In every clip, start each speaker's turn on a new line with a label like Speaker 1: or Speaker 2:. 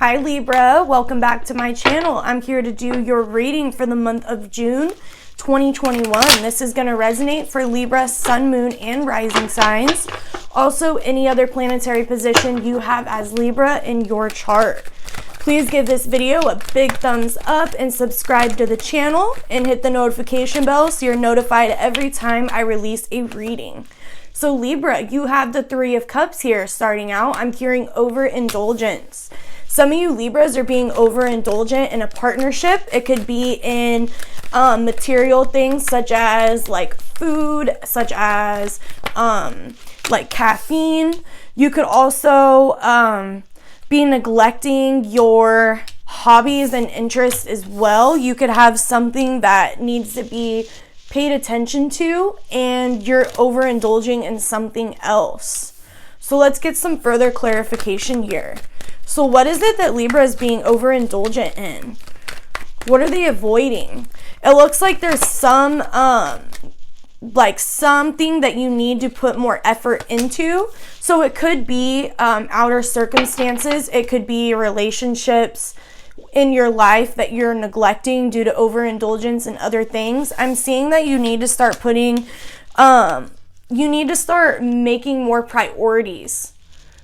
Speaker 1: Hi Libra, welcome back to my channel. I'm here to do your reading for the month of June 2021. This is going to resonate for Libra, Sun, Moon, and Rising signs. Also, any other planetary position you have as Libra in your chart. Please give this video a big thumbs up and subscribe to the channel and hit the notification bell so you're notified every time I release a reading. So Libra, you have the Three of Cups here starting out. I'm hearing overindulgence. Some of you Libras are being overindulgent in a partnership. It could be in material things such as like food, such as like caffeine. You could also be neglecting your hobbies and interests as well. You could have something that needs to be paid attention to and you're overindulging in something else. So let's get some further clarification here. So what is it that Libra is being overindulgent in? What are they avoiding? It looks like there's some like something that you need to put more effort into. So it could be outer circumstances. It could be relationships in your life that you're neglecting due to overindulgence and other things. I'm seeing that you need to start putting, you need to start making more priorities.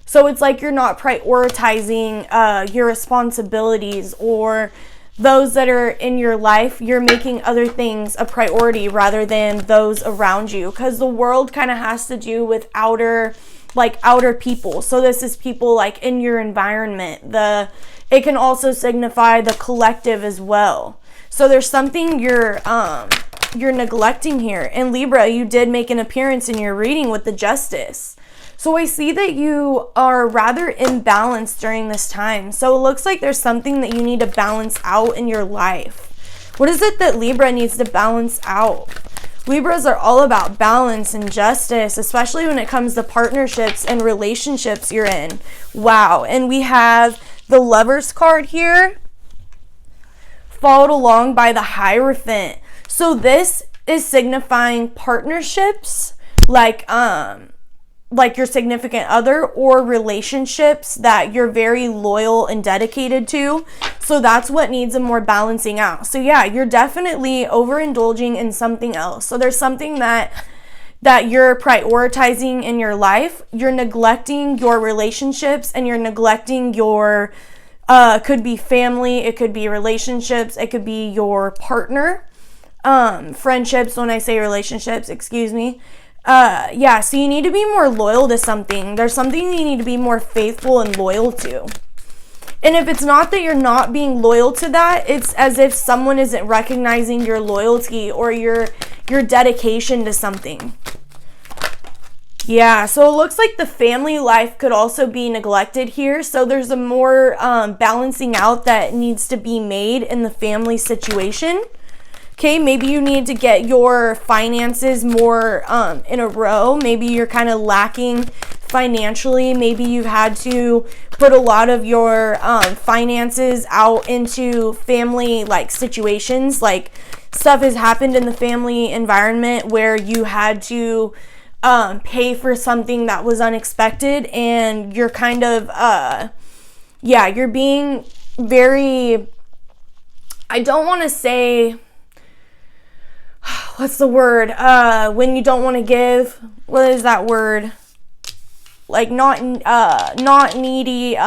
Speaker 1: So it's like you're not prioritizing your responsibilities or those that are in your life. You're making other things a priority rather than those around you, because the world kind of has to do with outer people. So this is people like in your environment. It can also signify the collective as well. So there's something you're neglecting here. And Libra, you did make an appearance in your reading with the Justice. So I see that you are rather imbalanced during this time. So it looks like there's something that you need to balance out in your life. What is it that Libra needs to balance out? Libras are all about balance and justice, especially when it comes to partnerships and relationships you're in. Wow. And we have the Lovers card here, followed along by the Hierophant. So this is signifying partnerships like your significant other or relationships that you're very loyal and dedicated to. So that's what needs a more balancing out. So yeah, you're definitely overindulging in something else. So there's something that you're prioritizing in your life. You're neglecting your relationships and you're neglecting your could be family, it could be relationships, it could be your partner, friendships. When I say relationships, excuse me. Yeah, so you need to be more loyal to something. There's something you need to be more faithful and loyal to. And if it's not that you're not being loyal to that, it's as if someone isn't recognizing your loyalty or your dedication to something. Yeah, so it looks like the family life could also be neglected here. So there's a more balancing out that needs to be made in the family situation. Okay, maybe you need to get your finances more in a row. Maybe you're kind of lacking financially. Maybe you've had to put a lot of your finances out into family like situations. Like stuff has happened in the family environment where you had to pay for something that was unexpected, and you're kind of yeah, you're being very, I don't want to say, what's the word? When you don't want to give, what is that word? Like not needy,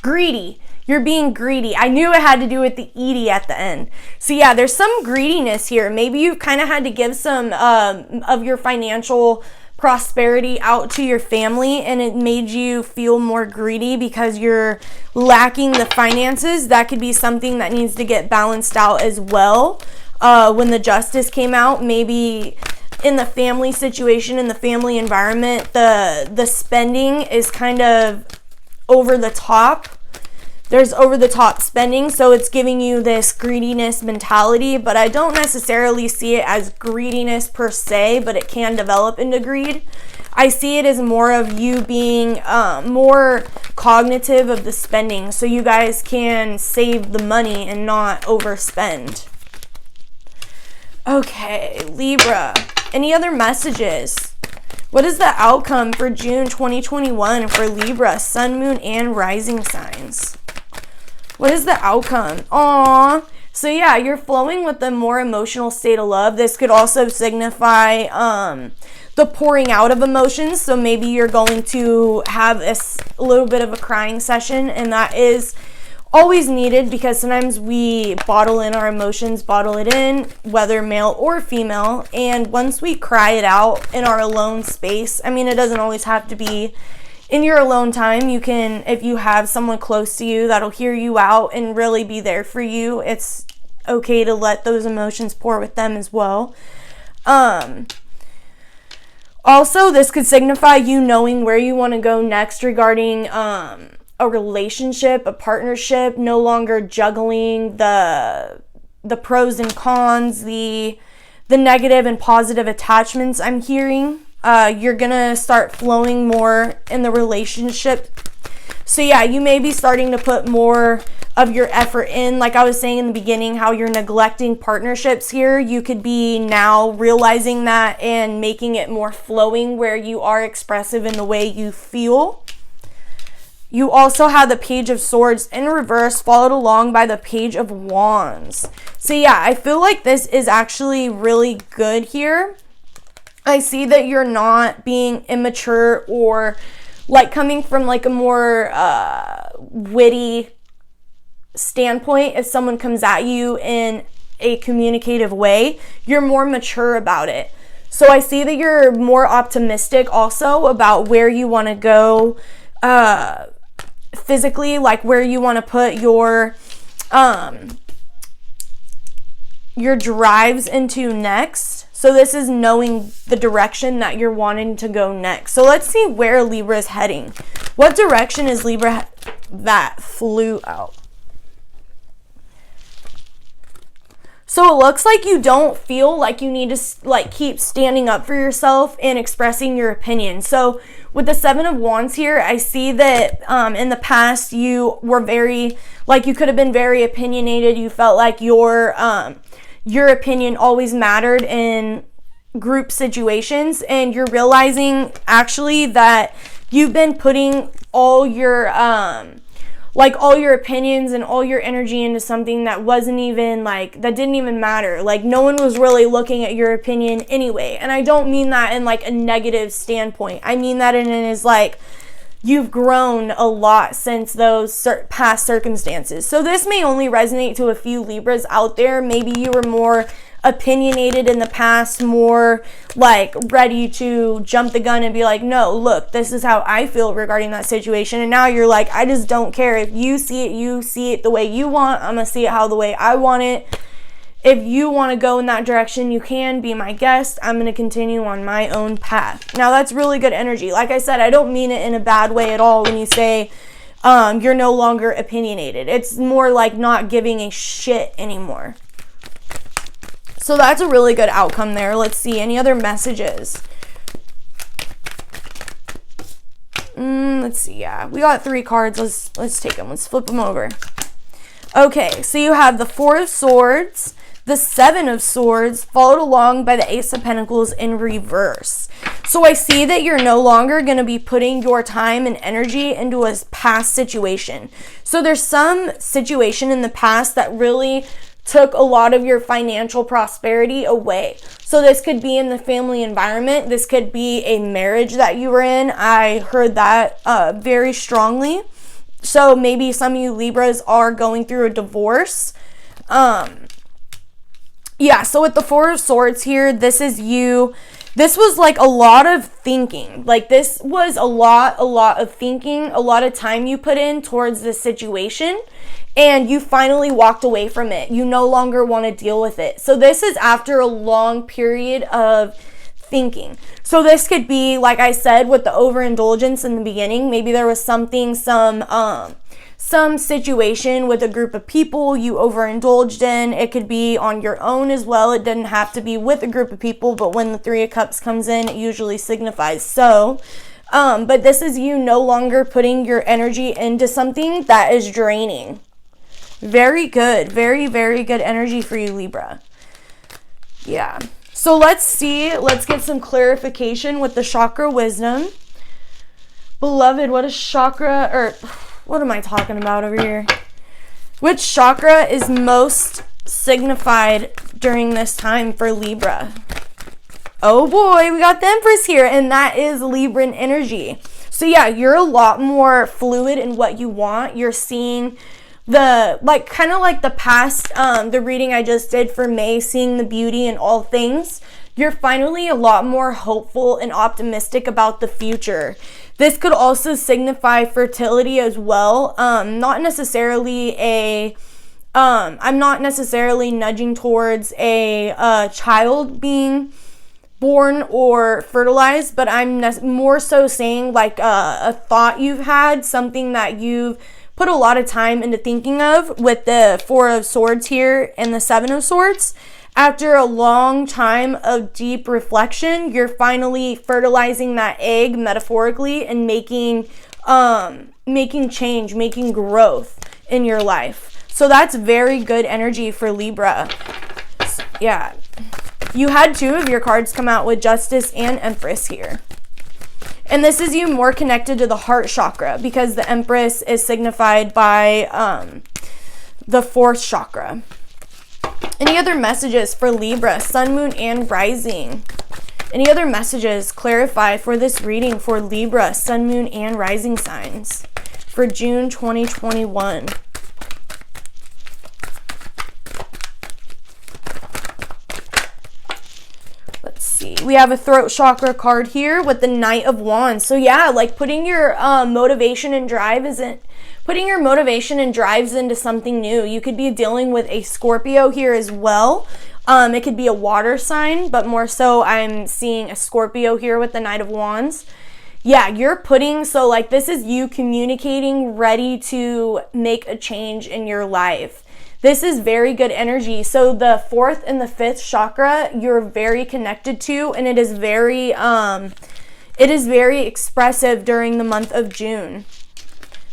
Speaker 1: greedy. You're being greedy. I knew it had to do with the ED at the end. So yeah, there's some greediness here. Maybe you've kind of had to give some of your financial prosperity out to your family, and it made you feel more greedy because you're lacking the finances. That could be something that needs to get balanced out as well. When the Justice came out, maybe in the family situation, in the family environment, the spending is kind of over the top. There's over the top spending, so it's giving you this greediness mentality, but I don't necessarily see it as greediness per se, but it can develop into greed. I see it as more of you being more cognitive of the spending, so you guys can save the money and not overspend. Okay, Libra, any other messages? What is the outcome for June 2021 for Libra, Sun, Moon, and Rising signs? What is the outcome? Aww. So yeah, you're flowing with a more emotional state of love. This could also signify the pouring out of emotions. So maybe you're going to have a little bit of a crying session, and that is always needed because sometimes we bottle in our emotions, bottle it in, whether male or female. And once we cry it out in our alone space, I mean, it doesn't always have to be in your alone time. You can, if you have someone close to you that'll hear you out and really be there for you, it's okay to let those emotions pour with them as well. Also, this could signify you knowing where you want to go next regarding a relationship, a partnership, no longer juggling the pros and cons, the negative and positive attachments I'm hearing. You're gonna start flowing more in the relationship. So yeah, you may be starting to put more of your effort in. Like I was saying in the beginning, how you're neglecting partnerships here. You could be now realizing that and making it more flowing where you are expressive in the way you feel. You also have the Page of Swords in reverse, followed along by the Page of Wands. So yeah, I feel like this is actually really good here. I see that you're not being immature or like coming from like a more witty standpoint. If someone comes at you in a communicative way, you're more mature about it. So I see that you're more optimistic also about where you want to go physically, like where you want to put your drives into next. So this is knowing the direction that you're wanting to go next. So let's see where Libra is heading. What direction is Libra that flew out? So it looks like you don't feel like you need to like keep standing up for yourself and expressing your opinion. So with the Seven of Wands here, I see that in the past you were very, like you could have been very opinionated. You felt like your opinion always mattered in group situations, and you're realizing actually that you've been putting all your opinions and all your energy into something that wasn't even like, that didn't even matter. Like no one was really looking at your opinion anyway. And I don't mean that in like a negative standpoint. I mean that in it is like you've grown a lot since those past circumstances. So this may only resonate to a few Libras out there. Maybe you were more opinionated in the past, more like ready to jump the gun and be like, no, look, this is how I feel regarding that situation. And now you're like, I just don't care. If you see it the way you want, I'm gonna see it how the way I want it. If you want to go in that direction, you can be my guest. I'm going to continue on my own path. Now that's really good energy. Like I said, I don't mean it in a bad way at all when you say you're no longer opinionated. It's more like not giving a shit anymore. So that's a really good outcome there. Let's see, any other messages? Let's see, yeah. We got 3 cards. Let's take them. Let's flip them over. Okay, so you have the 4 of Swords, the 7 of Swords, followed along by the Ace of Pentacles in reverse. So I see that you're no longer going to be putting your time and energy into a past situation. So there's some situation in the past that really took a lot of your financial prosperity away. So this could be in the family environment. This could be a marriage that you were in. I heard that very strongly. So maybe some of you Libras are going through a divorce. Yeah, so with the 4 of Swords here, this is you. This was like a lot of thinking. Like this was a lot of thinking, a lot of time you put in towards this situation, and you finally walked away from it. You no longer want to deal with it. So this is after a long period of thinking. So this could be, like I said, with the overindulgence in the beginning. Maybe there was something, some situation with a group of people you overindulged in. It could be on your own as well. It didn't have to be with a group of people, but when the 3 of Cups comes in, it usually signifies so. But this is you no longer putting your energy into something that is draining. Very good. Very, very good energy for you, Libra. Yeah. So let's get some clarification with the chakra wisdom. Beloved, what is chakra, or what am I talking about over here? Which chakra is most signified during this time for Libra? Oh boy, we got the Empress here, and that is Libran energy. So yeah, you're a lot more fluid in what you want. You're seeing the, like, kind of like the past, the reading I just did for May, seeing the beauty in all things. You're finally a lot more hopeful and optimistic about the future. This could also signify fertility as well. Not necessarily I'm not necessarily nudging towards a child being born or fertilized, but I'm more so saying like a thought you've had, something that you've put a lot of time into thinking of, with the Four of Swords here and the Seven of Swords. After a long time of deep reflection, you're finally fertilizing that egg metaphorically and making change, making growth in your life. So that's very good energy for Libra. Yeah. You had two of your cards come out with Justice and Empress here. And this is you more connected to the heart chakra, because the Empress is signified by the fourth chakra. Any other messages for Libra, Sun, Moon, and Rising? Any other messages clarify for this reading for Libra, Sun, Moon, and Rising signs for June 2021? Let's see. We have a throat chakra card here with the Knight of Wands. So yeah, like putting your motivation and drives into something new. You could be dealing with a Scorpio here as well. It could be a water sign, but more so I'm seeing a Scorpio here with the Knight of Wands. Yeah, so like this is you communicating, ready to make a change in your life. This is very good energy. So the fourth and the fifth chakra, you're very connected to, and it is very expressive during the month of June.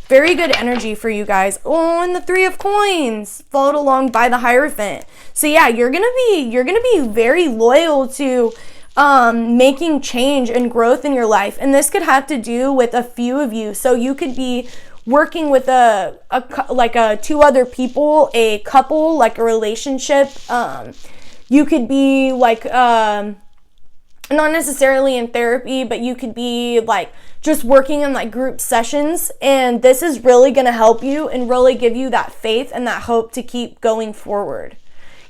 Speaker 1: Very good energy for you guys. Oh, and the Three of Coins followed along by the Hierophant. So yeah, you're gonna be very loyal to making change and growth in your life, and this could have to do with a few of you. So you could be working with two other people, a couple, like a relationship. You could be like not necessarily in therapy, but you could be like just working in like group sessions, and this is really going to help you and really give you that faith and that hope to keep going forward.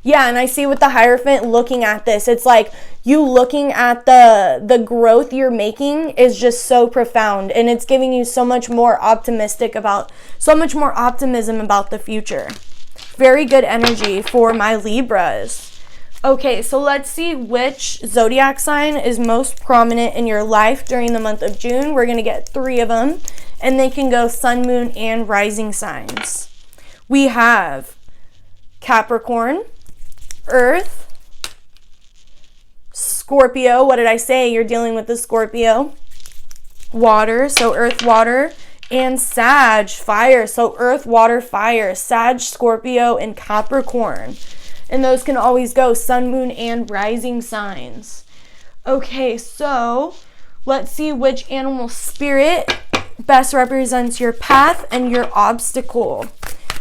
Speaker 1: Yeah, and I see with the Hierophant looking at this, it's like you looking at the growth you're making is just so profound, and it's giving you so much more optimism about the future. Very good energy for my Libras. Okay, so let's see which zodiac sign is most prominent in your life during the month of June. We're going to get 3 of them, and they can go Sun, Moon, and Rising signs. We have Capricorn, Earth, Scorpio. What did I say? You're dealing with the Scorpio. Water, so Earth, Water, and Sag, Fire. So Earth, Water, Fire, Sag, Scorpio, and Capricorn. And those can always go Sun, Moon, and Rising signs. Okay, so let's see which animal spirit best represents your path and your obstacle.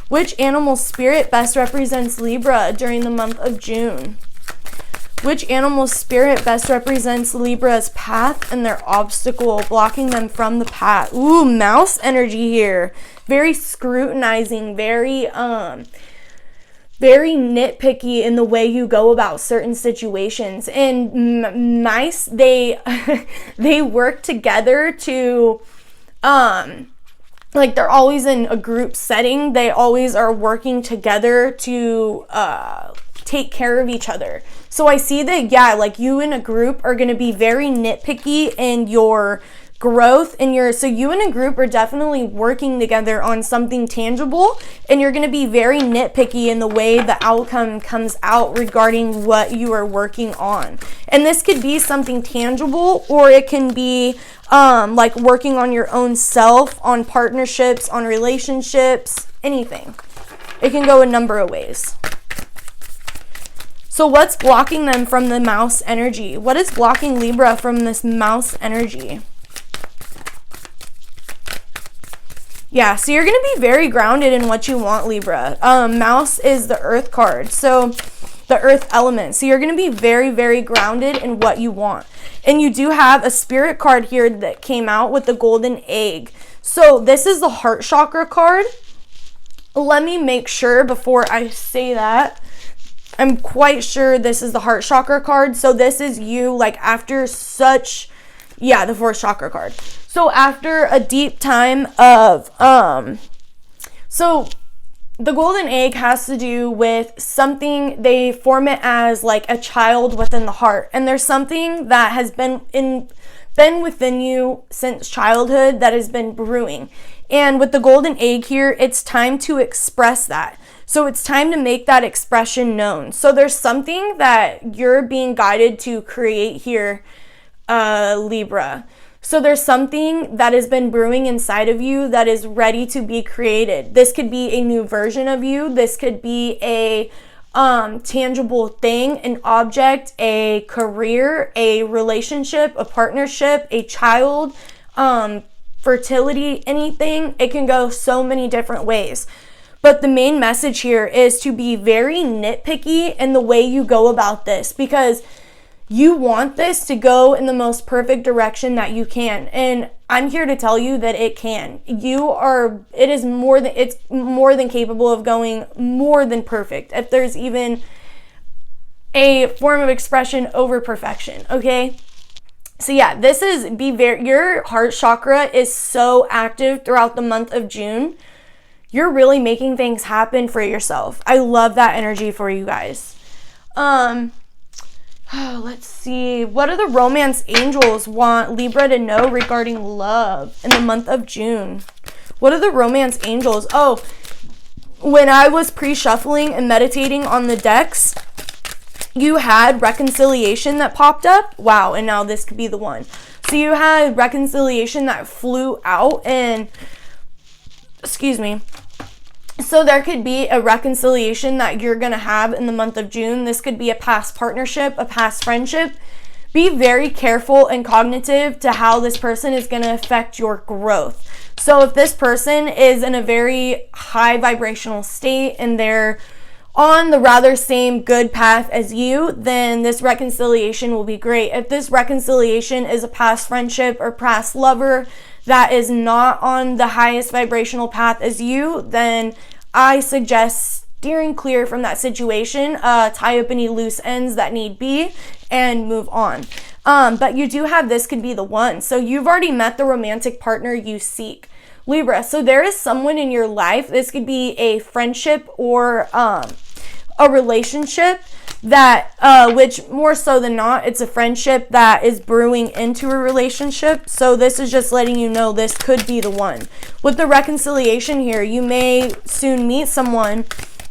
Speaker 1: Which animal spirit best represents Libra during the month of June? Which animal spirit best represents Libra's path and their obstacle, blocking them from the path? Ooh, mouse energy here. Very scrutinizing, very nitpicky in the way you go about certain situations. And mice, they work together to like they're always in a group setting. They always are working together to take care of each other. So I see that, yeah, like you in a group are going to be very nitpicky in your growth, and so you and a group are definitely working together on something tangible, and you're going to be very nitpicky in the way the outcome comes out regarding what you are working on. And this could be something tangible, or it can be like working on your own self, on partnerships, on relationships, anything. It can go a number of ways. So what's blocking them from the mouse energy? What is blocking Libra from this mouse energy? Yeah, so you're going to be very grounded in what you want, Libra. Mouse is the earth card, so the earth element. So you're going to be very, very grounded in what you want. And you do have a spirit card here that came out with the golden egg. So this is the heart chakra card. Let me make sure before I say that. I'm quite sure this is the heart chakra card. So this is you, like, after such, yeah, the fourth chakra card. So after a deep time of, so the golden egg has to do with something, they form it as like a child within the heart. And there's something that has been within you since childhood that has been brewing. And with the golden egg here, it's time to express that. So it's time to make that expression known. So there's something that you're being guided to create here, Libra. So there's something that has been brewing inside of you that is ready to be created. This could be a new version of you. This could be a tangible thing, an object, a career, a relationship, a partnership, a child, fertility, anything. It can go so many different ways. But the main message here is to be very nitpicky in the way you go about this, because you want this to go in the most perfect direction that you can. And I'm here to tell you that it can. It's more than capable of going more than perfect. If there's even a form of expression over perfection, okay? So yeah, your heart chakra is so active throughout the month of June. You're really making things happen for yourself. I love that energy for you guys. Let's see. What do the romance angels want Libra to know regarding love in the month of June? What are the romance angels? Oh, when I was pre-shuffling and meditating on the decks, you had reconciliation that popped up. Wow, and now this could be the one. So you had reconciliation that flew out, and excuse me. So there could be a reconciliation that you're going to have in the month of June. This could be a past partnership, a past friendship. Be very careful and cognitive to how this person is going to affect your growth. So if this person is in a very high vibrational state and they're on the rather same good path as you, then this reconciliation will be great. If this reconciliation is a past friendship or past lover that is not on the highest vibrational path as you, then I suggest steering clear from that situation, tie up any loose ends that need be, and move on. But you do have this could be the one. So you've already met the romantic partner you seek, Libra. So there is someone in your life. This could be a friendship or a relationship that, which more so than not, it's a friendship that is brewing into a relationship. So this is just letting you know this could be the one. With the reconciliation here, you may soon meet someone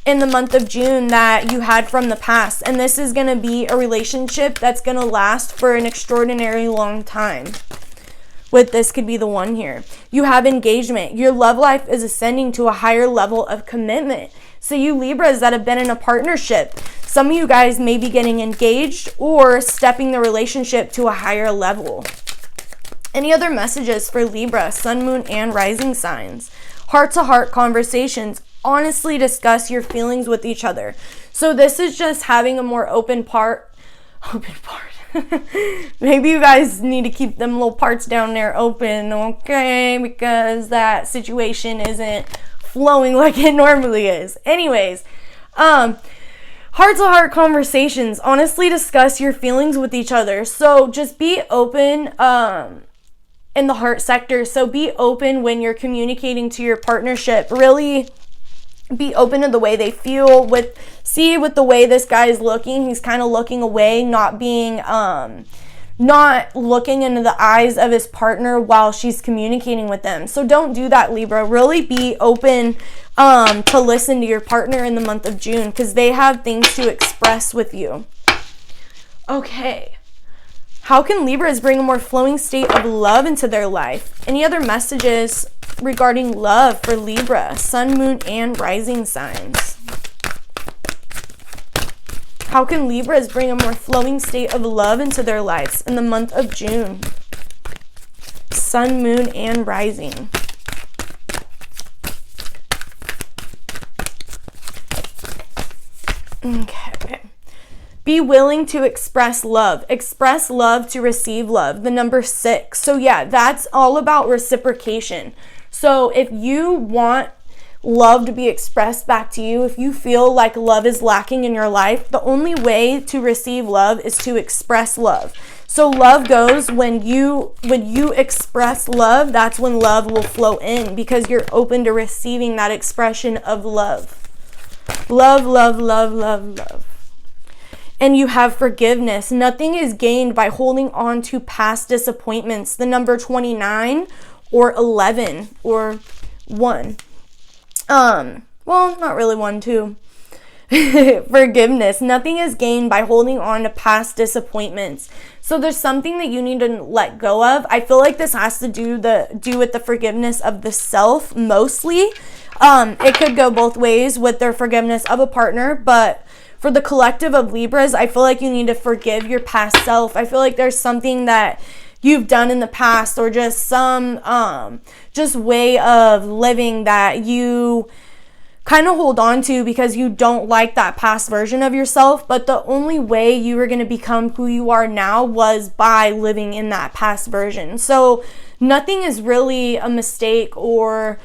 Speaker 1: in the month of June that you had from the past. And this is going to be a relationship that's going to last for an extraordinary long time. With this could be the one here. You have engagement. Your love life is ascending to a higher level of commitment. So you Libras that have been in a partnership, some of you guys may be getting engaged or stepping the relationship to a higher level. Any other messages for Libra, Sun, Moon, and Rising signs? Heart-to-heart conversations. Honestly discuss your feelings with each other. So this is just having a more open part. Maybe you guys need to keep them little parts down there open, okay? Because that situation isn't flowing like it normally is. Anyways, heart-to-heart conversations. Honestly discuss your feelings with each other. So just be open in the heart sector. So be open when you're communicating to your partnership. Really be open to the way they feel. With the way this guy is looking, he's kind of looking away, not looking into the eyes of his partner while she's communicating with them. So don't do that, Libra. Really be open to listen to your partner in the month of June, because they have things to express with you. Okay. How can Libras bring a more flowing state of love into their life? Any other messages regarding love for Libra, Sun, Moon, and Rising signs? How can Libras bring a more flowing state of love into their lives in the month of June? Sun, moon, and rising. Okay. Be willing to express love. Express love to receive love. The number 6. So yeah, that's all about reciprocation. So if you want love to be expressed back to you, if you feel like love is lacking in your life, the only way to receive love is to express love. So love goes when you express love, that's when love will flow in, because you're open to receiving that expression of love. Love, love, love, love, love. And you have forgiveness. Nothing is gained by holding on to past disappointments. The number 29 or 11 or 1. Well, not really 1, 2. Forgiveness. Nothing is gained by holding on to past disappointments. So there's something that you need to let go of. I feel like this has to do with the forgiveness of the self mostly. It could go both ways with their forgiveness of a partner, but for the collective of Libras, I feel like you need to forgive your past self. I feel like there's something that you've done in the past, or just some just way of living that you kind of hold on to because you don't like that past version of yourself. But the only way you were going to become who you are now was by living in that past version. So nothing is really a mistake or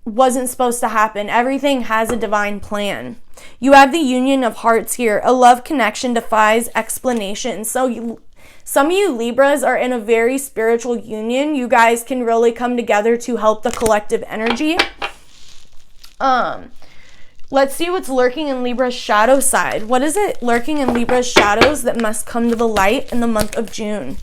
Speaker 1: wasn't supposed to happen. Everything has a divine plan. You have the union of hearts here. A love connection defies explanation. So some of you Libras are in a very spiritual union. You guys can really come together to help the collective energy. Let's see what's lurking in Libra's shadow side. What is it lurking in Libra's shadows that must come to the light in the month of June?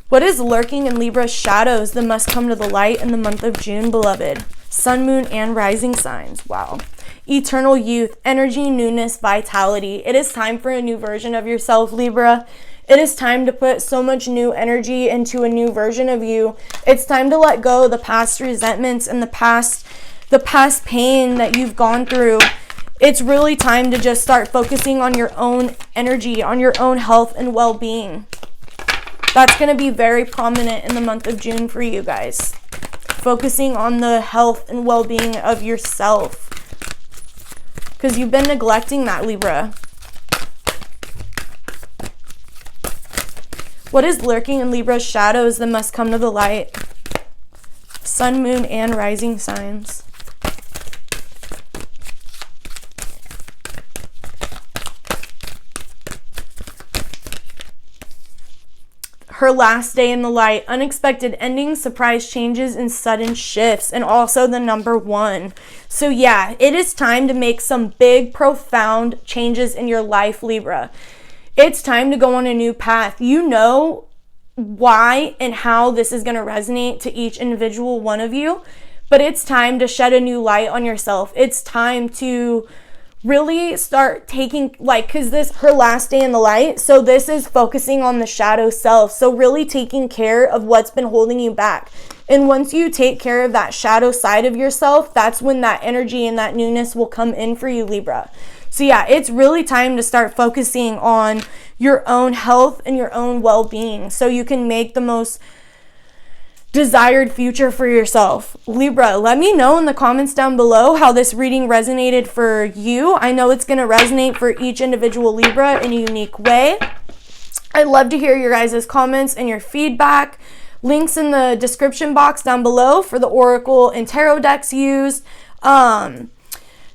Speaker 1: What is lurking in Libra's shadows that must come to the light in the month of June, beloved? Sun, moon, and rising signs. Wow. Eternal youth, energy, newness, vitality. It is time for a new version of yourself, Libra. It is time to put so much new energy into a new version of you. It's time to let go of the past resentments and the past pain that you've gone through. It's really time to just start focusing on your own energy, on your own health and well-being. That's going to be very prominent in the month of June for you guys. Focusing on the health and well-being of yourself. Because you've been neglecting that, Libra. What is lurking in Libra's shadows that must come to the light? Sun, moon, and rising signs. Her last day in the light, unexpected endings, surprise changes, and sudden shifts, and also the number 1. So yeah, it is time to make some big, profound changes in your life, Libra. It's time to go on a new path. You know why and how this is going to resonate to each individual one of you, but it's time to shed a new light on yourself. It's time to really start taking, because this her last day in the light, so this is focusing on the shadow self. So really taking care of what's been holding you back. And once you take care of that shadow side of yourself, that's when that energy and that newness will come in for you, Libra. So yeah, it's really time to start focusing on your own health and your own well-being so you can make the most desired future for yourself. Libra, let me know in the comments down below how this reading resonated for you. I know it's going to resonate for each individual Libra in a unique way. I'd love to hear your guys' comments and your feedback. Links in the description box down below for the oracle and tarot decks used.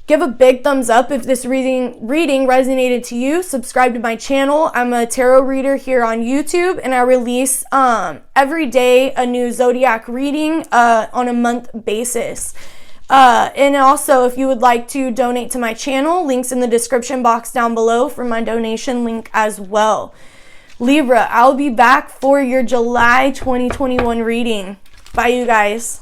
Speaker 1: Give a big thumbs up if this reading resonated to you. Subscribe to my channel. I'm a tarot reader here on YouTube, and I release every day a new zodiac reading on a month basis. And also, if you would like to donate to my channel, links in the description box down below for my donation link as well. Libra, I'll be back for your July 2021 reading. Bye, you guys.